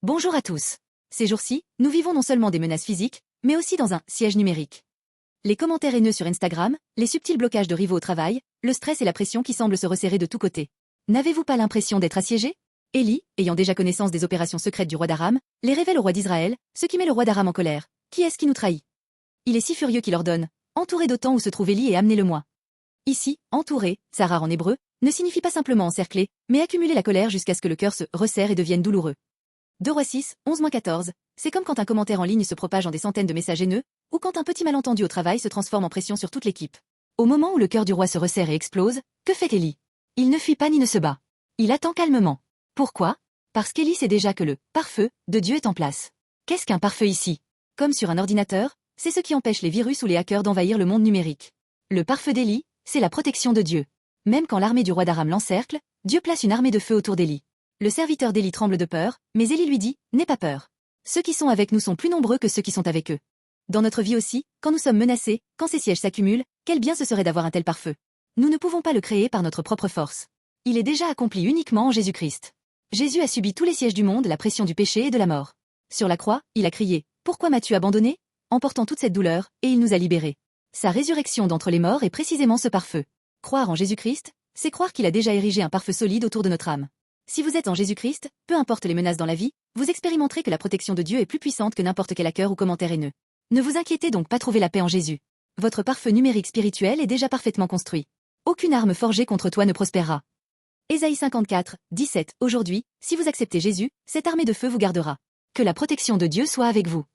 Bonjour à tous. Ces jours-ci, nous vivons non seulement des menaces physiques, mais aussi dans un siège numérique. Les commentaires haineux sur Instagram, les subtils blocages de rivaux au travail, le stress et la pression qui semblent se resserrer de tous côtés. N'avez-vous pas l'impression d'être assiégé? Élie, ayant déjà connaissance des opérations secrètes du roi d'Aram, les révèle au roi d'Israël, ce qui met le roi d'Aram en colère. Qui est-ce qui nous trahit? Il est si furieux qu'il ordonne: entourez d'OTAN où se trouve Élie et amenez-le-moi. Ici, entouré, Sarah en hébreu, ne signifie pas simplement encercler, mais accumuler la colère jusqu'à ce que le cœur se resserre et devienne douloureux. 2 Rois 6, 11-14, c'est comme quand un commentaire en ligne se propage en des centaines de messages haineux, ou quand un petit malentendu au travail se transforme en pression sur toute l'équipe. Au moment où le cœur du roi se resserre et explose, que fait Élie? Il ne fuit pas ni ne se bat. Il attend calmement. Pourquoi? Parce qu'Élie sait déjà que le pare-feu de Dieu est en place. Qu'est-ce qu'un pare-feu ici? Comme sur un ordinateur, c'est ce qui empêche les virus ou les hackers d'envahir le monde numérique. Le pare-feu d'Élie, c'est la protection de Dieu. Même quand l'armée du roi d'Aram l'encercle, Dieu place une armée de feu autour d'Élie. Le serviteur d'Élie tremble de peur, mais Élie lui dit: n'aie pas peur. Ceux qui sont avec nous sont plus nombreux que ceux qui sont avec eux. Dans notre vie aussi, quand nous sommes menacés, quand ces sièges s'accumulent, quel bien ce serait d'avoir un tel pare-feu. Nous ne pouvons pas le créer par notre propre force. Il est déjà accompli uniquement en Jésus-Christ. Jésus a subi tous les sièges du monde, la pression du péché et de la mort. Sur la croix, il a crié: pourquoi m'as-tu abandonné? Emportant toute cette douleur, et il nous a libérés. Sa résurrection d'entre les morts est précisément ce pare-feu. Croire en Jésus-Christ, c'est croire qu'il a déjà érigé un pare-feu solide autour de notre âme. Si vous êtes en Jésus-Christ, peu importe les menaces dans la vie, vous expérimenterez que la protection de Dieu est plus puissante que n'importe quel hacker ou commentaire haineux. Ne vous inquiétez donc pas, trouver la paix en Jésus. Votre pare-feu numérique spirituel est déjà parfaitement construit. Aucune arme forgée contre toi ne prospérera. Ésaïe 54, 17. Aujourd'hui, si vous acceptez Jésus, cette armée de feu vous gardera. Que la protection de Dieu soit avec vous.